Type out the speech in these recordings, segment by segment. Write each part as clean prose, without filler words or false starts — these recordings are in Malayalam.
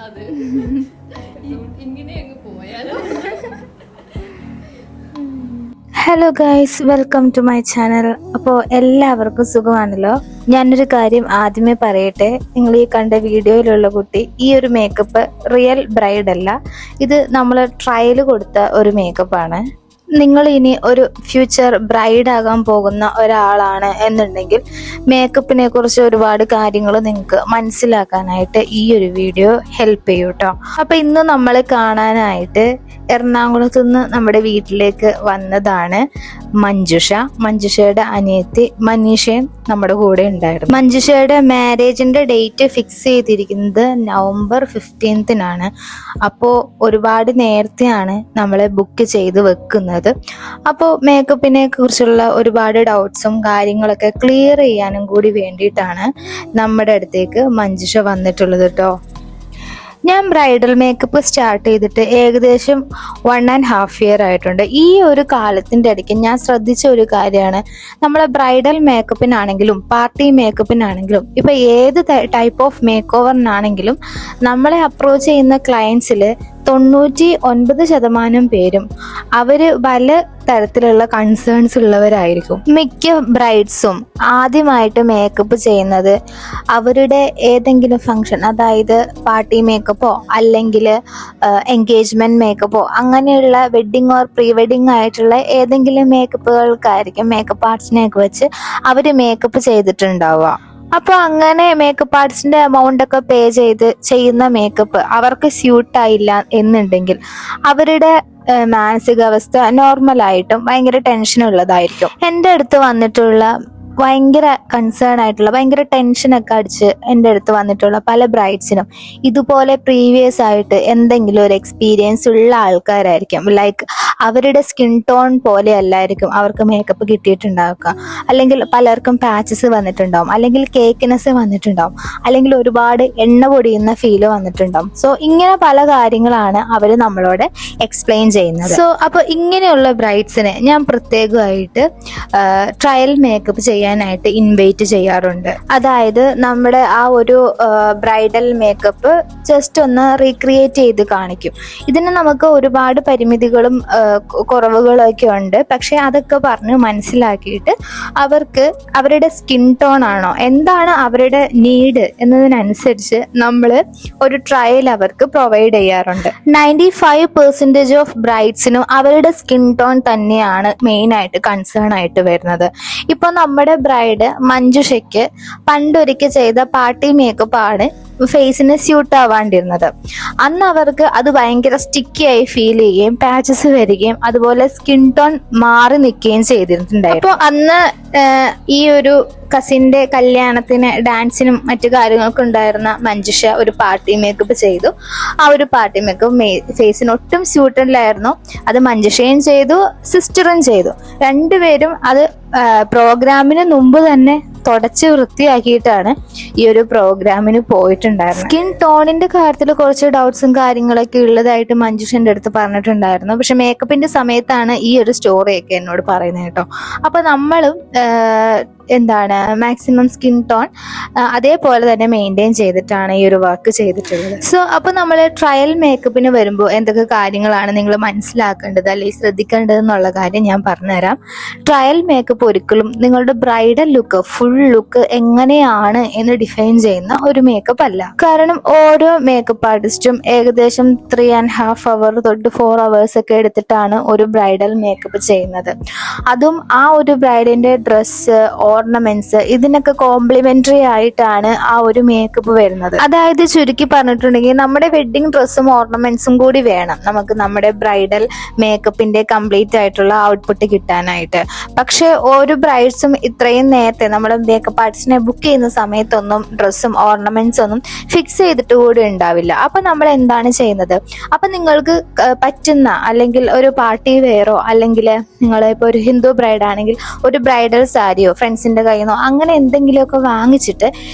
അതെ, ഇങ്ങനെ അങ്ങ് പോയാലോ. Hello guys, welcome to my channel. അപ്പോൾ എല്ലാവർക്കും സുഖമാണല്ലോ. ഞാനൊരു കാര്യം ആദ്യമേ പറയട്ടെ. നിങ്ങൾ ഈ കണ്ട വീഡിയോയിലുള്ള കുട്ടി ഈ ഒരു മേക്കപ്പ് റിയൽ ബ്രൈഡ് അല്ല. ഇത് നമ്മൾ ട്രയൽ കൊടുത്ത ഒരു മേക്കപ്പാണ്. നിങ്ങൾ ഇനി ഒരു ഫ്യൂച്ചർ ബ്രൈഡ് ആകാൻ പോകുന്ന ഒരാളാണ് എന്നുണ്ടെങ്കിൽ മേക്കപ്പിനെ കുറിച്ച് ഒരുപാട് കാര്യങ്ങൾ നിങ്ങൾക്ക് മനസ്സിലാക്കാനായിട്ട് ഈ ഒരു വീഡിയോ ഹെൽപ്പ് ചെയ്യും കേട്ടോ. അപ്പൊ ഇന്ന് നമ്മൾ കാണാനായിട്ട് എറണാകുളത്ത് നിന്ന് നമ്മുടെ വീട്ടിലേക്ക് വന്നതാണ് മഞ്ജുഷയുടെ അനിയത്തി മനീഷയും നമ്മുടെ കൂടെ ഉണ്ടായിരുന്നു. മഞ്ജുഷയുടെ മാരേജിന്റെ ഡേറ്റ് ഫിക്സ് ചെയ്തിരിക്കുന്നത് നവംബർ 15-നാണ്. അപ്പോൾ ഒരുപാട് നേരത്തെയാണ് നമ്മളെ ബുക്ക് ചെയ്ത് വെക്കുന്നത്. അപ്പോൾ മേക്കപ്പിനെ കുറിച്ചുള്ള ഒരുപാട് ഡൗട്ട്സും കാര്യങ്ങളൊക്കെ ക്ലിയർ ചെയ്യാനും കൂടി വേണ്ടിയിട്ടാണ് നമ്മുടെ അടുത്തേക്ക് മഞ്ജുഷ വന്നിട്ടുള്ളത് കേട്ടോ. ഞാൻ ബ്രൈഡൽ മേക്കപ്പ് സ്റ്റാർട്ട് ചെയ്തിട്ട് ഏകദേശം 1.5 ഇയർ ആയിട്ടുണ്ട്. ഈ ഒരു കാലത്തിൻ്റെ ഇടയ്ക്ക് ഞാൻ ശ്രദ്ധിച്ച ഒരു കാര്യമാണ്, നമ്മളെ ബ്രൈഡൽ മേക്കപ്പിനാണെങ്കിലും പാർട്ടി മേക്കപ്പിനാണെങ്കിലും ഇപ്പം ഏത് ടൈപ്പ് ഓഫ് മേക്ക് ഓവറിനാണെങ്കിലും നമ്മളെ അപ്രോച്ച് ചെയ്യുന്ന ക്ലയൻസിൽ 99% പേരും അവര് പല തരത്തിലുള്ള കൺസേൺസ് ഉള്ളവരായിരിക്കും. മിക്ക ബ്രൈഡ്സും ആദ്യമായിട്ട് മേക്കപ്പ് ചെയ്യുന്നത് അവരുടെ ഏതെങ്കിലും ഫങ്ഷൻ, അതായത് പാർട്ടി മേക്കപ്പോ അല്ലെങ്കിൽ എൻഗേജ്മെന്റ് മേക്കപ്പോ അങ്ങനെയുള്ള വെഡ്ഡിങ് ഓർ പ്രീ വെഡ്ഡിങ് ആയിട്ടുള്ള ഏതെങ്കിലും മേക്കപ്പുകൾക്കായിരിക്കും മേക്കപ്പ് ആർട്സിനെയൊക്കെ വെച്ച് അവർ മേക്കപ്പ് ചെയ്തിട്ടുണ്ടാവുക. അപ്പോൾ അങ്ങനെ മേക്കപ്പ് ആർട്സിന്റെ എമൗണ്ട് ഒക്കെ പേ ചെയ്ത് ചെയ്യുന്ന മേക്കപ്പ് അവർക്ക് സ്യൂട്ടായില്ല എന്നുണ്ടെങ്കിൽ അവരുടെ മാനസികാവസ്ഥ നോർമലായിട്ടും ഭയങ്കര ടെൻഷൻ ഉള്ളതായിരിക്കും. എൻ്റെ അടുത്ത് വന്നിട്ടുള്ള ഭയങ്കര കൺസേൺ ആയിട്ടുള്ള, ഭയങ്കര ടെൻഷനൊക്കെ അടിച്ച് എൻ്റെ അടുത്ത് വന്നിട്ടുള്ള പല ബ്രൈഡ്സിനും ഇതുപോലെ പ്രീവിയസ് ആയിട്ട് എന്തെങ്കിലും ഒരു എക്സ്പീരിയൻസ് ഉള്ള ആൾക്കാരായിരിക്കും. ലൈക്ക് അവരുടെ സ്കിൻ ടോൺ പോലെ അല്ലായിരിക്കും അവർക്ക് മേക്കപ്പ് കിട്ടിയിട്ടുണ്ടാവുക. അല്ലെങ്കിൽ പലർക്കും പാച്ചസ് വന്നിട്ടുണ്ടാവും, അല്ലെങ്കിൽ കേക്കിനെസ് വന്നിട്ടുണ്ടാവും, അല്ലെങ്കിൽ ഒരുപാട് എണ്ണ പൊടിയുന്ന ഫീല് വന്നിട്ടുണ്ടാവും. സോ ഇങ്ങനെ പല കാര്യങ്ങളാണ് അവർ നമ്മളോട് എക്സ്പ്ലെയിൻ ചെയ്യുന്നത്. സോ അപ്പോൾ ഇങ്ങനെയുള്ള ബ്രൈഡ്സിനെ ഞാൻ പ്രത്യേകമായിട്ട് ട്രയൽ മേക്കപ്പ് ചെയ്യാനായിട്ട് ഇൻവൈറ്റ് ചെയ്യാറുണ്ട്. അതായത് നമ്മുടെ ആ ഒരു ബ്രൈഡൽ മേക്കപ്പ് ജസ്റ്റ് ഒന്ന് റീക്രിയേറ്റ് ചെയ്ത് കാണിക്കും. ഇതിന് നമുക്ക് ഒരുപാട് പരിമിതികളും കുറവുകളൊക്കെ ഉണ്ട്. പക്ഷെ അതൊക്കെ പറഞ്ഞ് മനസ്സിലാക്കിയിട്ട് അവർക്ക് അവരുടെ സ്കിൻ ടോൺ ആണോ, എന്താണ് അവരുടെ നീഡ് എന്നതിനനുസരിച്ച് നമ്മൾ ഒരു ട്രയൽ അവർക്ക് പ്രൊവൈഡ് ചെയ്യാറുണ്ട്. 95% ഓഫ് ബ്രൈഡ്സിനും അവരുടെ സ്കിൻ ടോൺ തന്നെയാണ് മെയിനായിട്ട് കൺസേൺ ആയിട്ട് വരുന്നത്. ഇപ്പൊ നമ്മുടെ ബ്രൈഡ് മഞ്ജുഷയ്ക്ക് പണ്ടൊരിക്കൽ ചെയ്ത പാർട്ടി മേക്കപ്പ് ആണ് ഫേസിന് സ്യൂട്ട് ആവാണ്ടിരുന്നത്. അന്ന് അവർക്ക് അത് ഭയങ്കര സ്റ്റിക്കി ആയി ഫീൽ ചെയ്യുകയും പാച്ചസ് വരികയും അതുപോലെ സ്കിൻ ടോൺ മാറി നിൽക്കുകയും ചെയ്തിട്ടുണ്ടായിരുന്നു. അപ്പോൾ അന്ന് ഈ ഒരു കസിന്റെ കല്യാണത്തിന് ഡാൻസിനും മറ്റു കാര്യങ്ങൾക്കും ഉണ്ടായിരുന്ന മഞ്ജുഷ ഒരു പാർട്ടി മേക്കപ്പ് ചെയ്തു. ആ ഒരു പാർട്ടി മേക്കപ്പ് ഫേസിന് ഒട്ടും സ്യൂട്ടല്ലായിരുന്നു. അത് മഞ്ജുഷയും ചെയ്തു, സിസ്റ്ററും ചെയ്തു. രണ്ടുപേരും അത് പ്രോഗ്രാമിന് മുമ്പ് തന്നെ തുടച്ച് വൃത്തിയാക്കിയിട്ടാണ് ഈ ഒരു പ്രോഗ്രാമിന് പോയിട്ടുണ്ടായിരുന്നത്. സ്കിൻ ടോണിന്റെ കാര്യത്തിൽ കുറച്ച് ഡൗട്ട്സും കാര്യങ്ങളൊക്കെ ഉള്ളതായിട്ട് മഞ്ജുഷന്റെ അടുത്ത് പറഞ്ഞിട്ടുണ്ടായിരുന്നു. പക്ഷെ മേക്കപ്പിന്റെ സമയത്താണ് ഈ ഒരു സ്റ്റോറിയൊക്കെ എന്നോട് പറയുന്നത് കേട്ടോ. അപ്പൊ നമ്മളും മാക്സിമം സ്കിൻ ടോൺ അതേപോലെ തന്നെ മെയിൻറ്റെയിൻ ചെയ്തിട്ടാണ് ഈ ഒരു വർക്ക് ചെയ്തിട്ടുള്ളത്. സോ അപ്പോൾ നമ്മൾ ട്രയൽ മേക്കപ്പിന് വരുമ്പോൾ എന്തൊക്കെ കാര്യങ്ങളാണ് നിങ്ങൾ മനസ്സിലാക്കേണ്ടത് അല്ലെങ്കിൽ ശ്രദ്ധിക്കേണ്ടത് എന്നുള്ള കാര്യം ഞാൻ പറഞ്ഞുതരാം. ട്രയൽ മേക്കപ്പ് ഒരിക്കലും നിങ്ങളുടെ ബ്രൈഡൽ ലുക്ക്, ഫുൾ ലുക്ക് എങ്ങനെയാണ് എന്ന് ഡിഫൈൻ ചെയ്യുന്ന ഒരു മേക്കപ്പ് അല്ല. കാരണം ഓരോ മേക്കപ്പ് ആർട്ടിസ്റ്റും ഏകദേശം 3.5 hours തൊട്ട് 4 hours ഒക്കെ എടുത്തിട്ടാണ് ഒരു ബ്രൈഡൽ മേക്കപ്പ് ചെയ്യുന്നത്. അതും ആ ഒരു ബ്രൈഡിന്റെ ഡ്രസ്സ്, ഓർണമെന്റ്സ്, ഇതിനൊക്കെ കോംപ്ലിമെന്ററി ആയിട്ടാണ് ആ ഒരു മേക്കപ്പ് വരുന്നത്. അതായത് ചുരുക്കി പറഞ്ഞിട്ടുണ്ടെങ്കിൽ നമ്മുടെ വെഡ്ഡിങ് ഡ്രസ്സും ഓർണമെന്റ്സും കൂടി വേണം നമുക്ക് നമ്മുടെ ബ്രൈഡൽ മേക്കപ്പിന്റെ കംപ്ലീറ്റ് ആയിട്ടുള്ള ഔട്ട്പുട്ട് കിട്ടാനായിട്ട്. പക്ഷെ ഓരോ ബ്രൈഡ്സും ഇത്രയും നേരത്തെ നമ്മുടെ മേക്കപ്പ് ആർട്ടിസ്റ്റിനെ ബുക്ക് ചെയ്യുന്ന സമയത്തൊന്നും ഡ്രസ്സും ഓർണമെന്റ്സ് ഒന്നും ഫിക്സ് ചെയ്തിട്ട് കൂടി ഉണ്ടാവില്ല. അപ്പൊ നമ്മൾ എന്താണ് ചെയ്യുന്നത്, അപ്പൊ നിങ്ങൾക്ക് പറ്റുന്ന അല്ലെങ്കിൽ ഒരു പാർട്ടി വെയറോ അല്ലെങ്കിൽ നിങ്ങളിപ്പോൾ ഒരു ഹിന്ദു ബ്രൈഡ് ആണെങ്കിൽ ഒരു ബ്രൈഡൽ സാരിയോ ഫ്രണ്ട്സിന്റെ കയ്യിൽ നിന്നോ അങ്ങനെ എന്തെങ്കിലുമൊക്കെ വാങ്ങിച്ചിട്ട്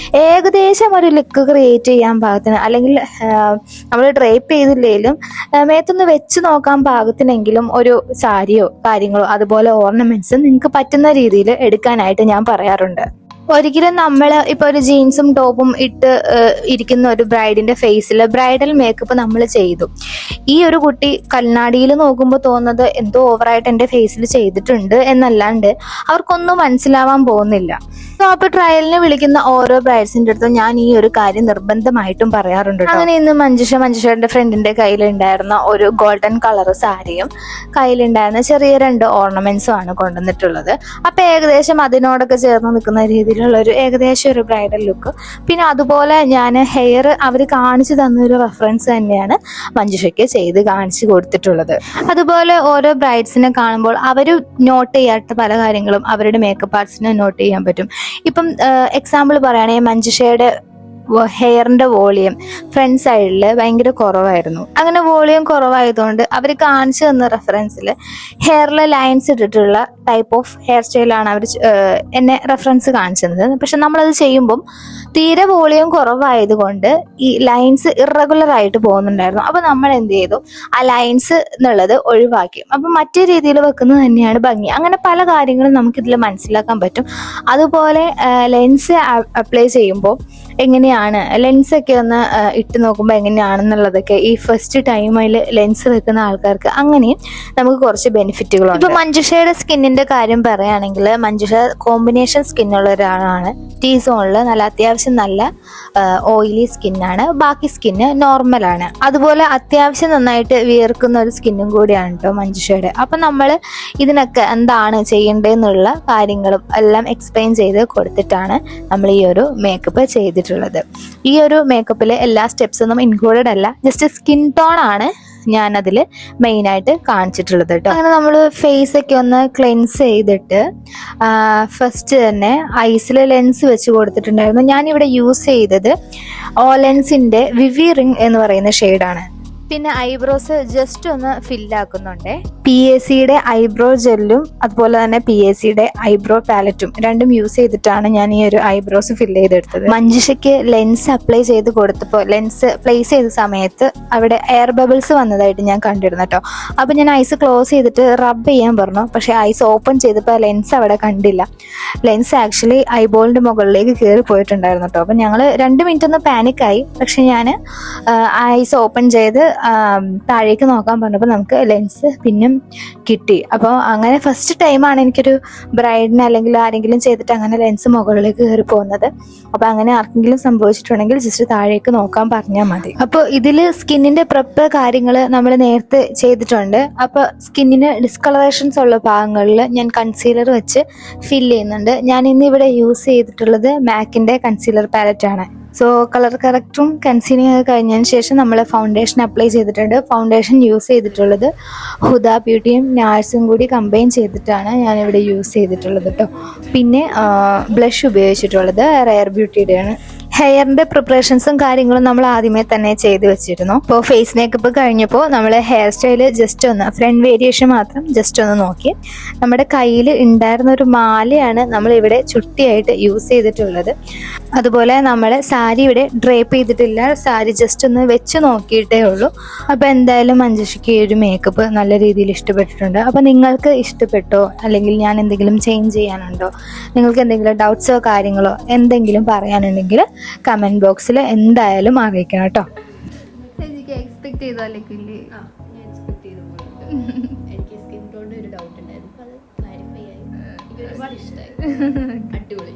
ഏകദേശം ഒരു ലുക്ക് ക്രിയേറ്റ് ചെയ്യാൻ പാകത്തിന്, അല്ലെങ്കിൽ നമ്മൾ ഡ്രേപ്പ് ചെയ്തില്ലെങ്കിലും മേത്തൊന്ന് വെച്ച് നോക്കാൻ പാകത്തിനെങ്കിലും ഒരു സാരിയോ കാര്യങ്ങളോ അതുപോലെ ഓർണമെന്റ്സ് നിങ്ങൾക്ക് പറ്റുന്ന രീതിയിൽ എടുക്കാനായിട്ട് ഞാൻ പറയാറുണ്ട്. ഒരിക്കലും നമ്മൾ ഇപ്പൊ ഒരു ജീൻസും ടോപ്പും ഇട്ട് ഇരിക്കുന്ന ഒരു ബ്രൈഡിന്റെ ഫേസിൽ ബ്രൈഡൽ മേക്കപ്പ് നമ്മൾ ചെയ്തു. ഈ ഒരു കുട്ടി കണ്ണാടിയിൽ നോക്കുമ്പോൾ തോന്നുന്നത് എന്തോ ഓവറായിട്ട് എൻ്റെ ഫേസിൽ ചെയ്തിട്ടുണ്ട് എന്നല്ലാണ്ട് അവർക്കൊന്നും മനസ്സിലാവാൻ പോകുന്നില്ല. സോ അപ്പൊ ട്രയലിന് വിളിക്കുന്ന ഓരോ ബ്രൈഡ്സിന്റെ അടുത്തും ഞാൻ ഈ ഒരു കാര്യം നിർബന്ധമായിട്ടും പറയാറുണ്ട്. അങ്ങനെ ഇന്ന് മഞ്ജുഷയുടെ ഫ്രണ്ടിന്റെ കയ്യിലുണ്ടായിരുന്ന ഒരു ഗോൾഡൻ കളർ സാരിയും കയ്യിലുണ്ടായിരുന്ന ചെറിയ 2 ഓർണമെന്റ്സും ആണ് കൊണ്ടുവന്നിട്ടുള്ളത്. അപ്പൊ ഏകദേശം അതിനോടൊക്കെ ചേർന്ന് നിൽക്കുന്ന രീതിയിലുള്ള ഒരു ഏകദേശം ഒരു ബ്രൈഡൽ ലുക്ക്. പിന്നെ അതുപോലെ ഞാൻ ഹെയർ അവർ കാണിച്ചു തന്ന ഒരു റെഫറൻസ് തന്നെയാണ് മഞ്ജുഷയ്ക്ക് ചെയ്ത് കാണിച്ചു കൊടുത്തിട്ടുള്ളത്. അതുപോലെ ഓരോ ബ്രൈഡ്സിനെ കാണുമ്പോൾ അവർ നോട്ട് ചെയ്യാത്ത പല കാര്യങ്ങളും അവരുടെ മേക്കപ്പ് ആർട്സിന് നോട്ട് ചെയ്യാൻ പറ്റും. ഇപ്പം എക്സാമ്പിൾ പറയുകയാണെങ്കിൽ മഞ്ജുഷയുടെ ഹെയറിന്റെ വോളിയം ഫ്രണ്ട് സൈഡിൽ ഭയങ്കര കുറവായിരുന്നു. അങ്ങനെ വോളിയം കുറവായതുകൊണ്ട് അവർ കാണിച്ചു തന്ന റെഫറൻസിൽ ഹെയറിലെ ലൈൻസ് ഇട്ടിട്ടുള്ള ടൈപ്പ് ഓഫ് ഹെയർ സ്റ്റൈലാണ് അവർ എന്നെ റെഫറൻസ് കാണിച്ചു തന്നത്. പക്ഷെ നമ്മളത് ചെയ്യുമ്പം തീരെ വോളിയം കുറവായതുകൊണ്ട് ഈ ലൈൻസ് ഇറഗുലർ ആയിട്ട് പോകുന്നുണ്ടായിരുന്നു. അപ്പൊ നമ്മൾ എന്ത് ചെയ്തു, ആ ലൈൻസ് എന്നുള്ളത് ഒഴിവാക്കി. അപ്പൊ മറ്റേ രീതിയിൽ വെക്കുന്നത് തന്നെയാണ് ഭംഗി. അങ്ങനെ പല കാര്യങ്ങളും നമുക്കിതിൽ മനസ്സിലാക്കാൻ പറ്റും. അതുപോലെ ലെൻസ് അപ്ലൈ ചെയ്യുമ്പോൾ എങ്ങനെയാണ് ലെൻസൊക്കെ ഒന്ന് ഇട്ട് നോക്കുമ്പോൾ എങ്ങനെയാണെന്നുള്ളതൊക്കെ ഈ ഫസ്റ്റ് ടൈമിൽ ലെൻസ് വെക്കുന്ന ആൾക്കാർക്ക് അങ്ങനെയും നമുക്ക് കുറച്ച് ബെനിഫിറ്റുകളുണ്ട്. ഇപ്പൊ മഞ്ജുഷയുടെ സ്കിന്നിന്റെ കാര്യം പറയുകയാണെങ്കിൽ മഞ്ജുഷ കോമ്പിനേഷൻ സ്കിന്നുള്ള ഒരാളാണ്. ടീ സോണിൽ നല്ല അത്യാവശ്യം നല്ല ഓയിലി സ്കിന്നാണ്, ബാക്കി സ്കിന്ന് നോർമലാണ്. അതുപോലെ അത്യാവശ്യം നന്നായിട്ട് വിയർക്കുന്ന ഒരു സ്കിന്നും കൂടിയാണ് കേട്ടോ മഞ്ജുഷയുടെ. അപ്പൊ നമ്മൾ ഇതിനൊക്കെ എന്താണ് ചെയ്യേണ്ടതെന്നുള്ള കാര്യങ്ങളും എല്ലാം എക്സ്പ്ലെയിൻ ചെയ്ത് കൊടുത്തിട്ടാണ് നമ്മൾ ഈ ഒരു മേക്കപ്പ് ചെയ്തിട്ടുള്ളത്. ഈ ഒരു മേക്കപ്പിൽ എല്ലാ സ്റ്റെപ്സൊന്നും ഇൻക്ലൂഡഡ് അല്ല, ജസ്റ്റ് സ്കിൻ ടോൺ ആണ് ഞാൻ അതിൽ മെയിനായിട്ട് കാണിച്ചിട്ടുള്ളത് കേട്ടോ. അങ്ങനെ നമ്മൾ ഫേസ് ഒക്കെ ഒന്ന് ക്ലെൻസ് ചെയ്തിട്ട് ഫസ്റ്റ് തന്നെ ഐസിൽ ലെൻസ് വെച്ച് കൊടുത്തിട്ടുണ്ടായിരുന്നു. ഞാനിവിടെ യൂസ് ചെയ്തത് ഓലെൻസിന്റെ വിവി റിംഗ് എന്ന് പറയുന്ന ഷെയ്ഡാണ്. പിന്നെ ഐബ്രോസ് ജസ്റ്റ് ഒന്ന് ഫില്ലാക്കുന്നുണ്ട്. PACയുടെ ഐബ്രോ ജെല്ലും അതുപോലെ തന്നെ PACയുടെ ഐബ്രോ പാലറ്റും രണ്ടും യൂസ് ചെയ്തിട്ടാണ് ഞാൻ ഈ ഒരു ഐബ്രോസ് ഫില്ല് ചെയ്തെടുത്തത്. മഞ്ജുഷയ്ക്ക് ലെൻസ് അപ്ലൈ ചെയ്ത് കൊടുത്തപ്പോൾ ലെൻസ് പ്ലേസ് ചെയ്ത സമയത്ത് അവിടെ എയർ ബബിൾസ് വന്നതായിട്ട് ഞാൻ കണ്ടിരുന്നു കേട്ടോ. അപ്പം ഞാൻ ഐസ് ക്ലോസ് ചെയ്തിട്ട് റബ്ബ് ചെയ്യാൻ പറഞ്ഞു. പക്ഷേ ഐസ് ഓപ്പൺ ചെയ്തപ്പോൾ ലെൻസ് അവിടെ കണ്ടില്ല. ലെൻസ് ആക്ച്വലി ഐബോളിൻ്റെ മുകളിലേക്ക് കയറി പോയിട്ടുണ്ടായിരുന്നു കേട്ടോ. അപ്പം ഞങ്ങൾ 2 മിനിറ്റ് ഒന്ന് പാനിക്കായി. പക്ഷെ ഞാൻ ഐസ് ഓപ്പൺ ചെയ്ത് താഴേക്ക് നോക്കാൻ പറഞ്ഞപ്പോൾ നമുക്ക് ലെൻസ് പിന്നും കിട്ടി. അപ്പോൾ അങ്ങനെ ഫസ്റ്റ് ടൈമാണ് എനിക്കൊരു ബ്രൈഡിന് അല്ലെങ്കിൽ ആരെങ്കിലും ചെയ്തിട്ട് അങ്ങനെ ലെൻസ് മുകളിലേക്ക് കയറി പോകുന്നത്. അപ്പോൾ അങ്ങനെ ആർക്കെങ്കിലും സംഭവിച്ചിട്ടുണ്ടെങ്കിൽ ജസ്റ്റ് താഴേക്ക് നോക്കാൻ പറഞ്ഞാൽ മതി. അപ്പോൾ ഇതിൽ സ്കിന്നിന്റെ പ്രെപ്പ് കാര്യങ്ങൾ നമ്മൾ നേരത്തെ ചെയ്തിട്ടുണ്ട്. അപ്പോൾ സ്കിന്നിന് ഡിസ്കളറേഷൻസ് ഉള്ള ഭാഗങ്ങളിൽ ഞാൻ കൺസീലർ വെച്ച് ഫില്ല് ചെയ്യുന്നുണ്ട്. ഞാൻ ഇന്നിവിടെ യൂസ് ചെയ്തിട്ടുള്ളത് മാക്കിന്റെ കൺസീലർ പാലറ്റാണ്. സോ കളർ കറക്റ്റും കൺസീലിംഗ് ഒക്കെ കഴിഞ്ഞതിന് ശേഷം നമ്മൾ ഫൗണ്ടേഷൻ അപ്ലൈ ചെയ്തിട്ടുണ്ട്. ഫൗണ്ടേഷൻ യൂസ് ചെയ്തിട്ടുള്ളത് ഹുദ ബ്യൂട്ടിയും നാഴ്സും കൂടി കമ്പൈൻ ചെയ്തിട്ടാണ് ഞാനിവിടെ യൂസ് ചെയ്തിട്ടുള്ളത് കേട്ടോ. പിന്നെ ബ്ലഷ് ഉപയോഗിച്ചിട്ടുള്ളത് റെയർ ബ്യൂട്ടിയുടെയാണ്. ഹെയറിന്റെ പ്രിപ്പറേഷൻസും കാര്യങ്ങളും നമ്മൾ ആദ്യമേ തന്നെ ചെയ്ത് വെച്ചിരുന്നു. ഇപ്പോൾ ഫേസ് മേക്കപ്പ് കഴിഞ്ഞപ്പോൾ നമ്മൾ ഹെയർ സ്റ്റൈല് ജസ്റ്റ് ഒന്ന് ഫ്രണ്ട് വേരിയേഷൻ മാത്രം ജസ്റ്റ് ഒന്ന് നോക്കി. നമ്മുടെ കയ്യിൽ ഉണ്ടായിരുന്ന ഒരു മാലയാണ് നമ്മളിവിടെ ചുട്ടിയായിട്ട് യൂസ് ചെയ്തിട്ടുള്ളത്. അതുപോലെ നമ്മൾ സാരി ഇവിടെ ഡ്രേപ്പ് ചെയ്തിട്ടില്ല, സാരി ജസ്റ്റ് ഒന്ന് വെച്ച് നോക്കിയിട്ടേ ഉള്ളൂ. അപ്പോൾ എന്തായാലും മഞ്ജുഷയ്ക്ക് ഈ ഒരു മേക്കപ്പ് നല്ല രീതിയിൽ ഇഷ്ടപ്പെട്ടിട്ടുണ്ട്. അപ്പോൾ നിങ്ങൾക്ക് ഇഷ്ടപ്പെട്ടോ, അല്ലെങ്കിൽ ഞാൻ എന്തെങ്കിലും ചേഞ്ച് ചെയ്യാനുണ്ടോ, നിങ്ങൾക്ക് എന്തെങ്കിലും ഡൗട്ട്സോ കാര്യങ്ങളോ എന്തെങ്കിലും പറയാനുണ്ടെങ്കിൽ കമന്റ് ബോക്സിൽ എന്തായാലും അറിയിക്കണം കേട്ടോ. എക്സ്പെക്ട് ചെയ്തോ അല്ലെങ്കിൽ ഞാൻ എക്സ്പെക്ട് ചെയ്ത പോലെ എനിക്ക് സ്കിൻ ടോണിന്റെ ഒരു ഡൗട്ട് ഉണ്ടായിരുന്നു. അത് ക്ലാരിഫൈ ആയി. എനിക്ക് ഒരുപാട് ഇഷ്ടമായി. അടിപൊളി.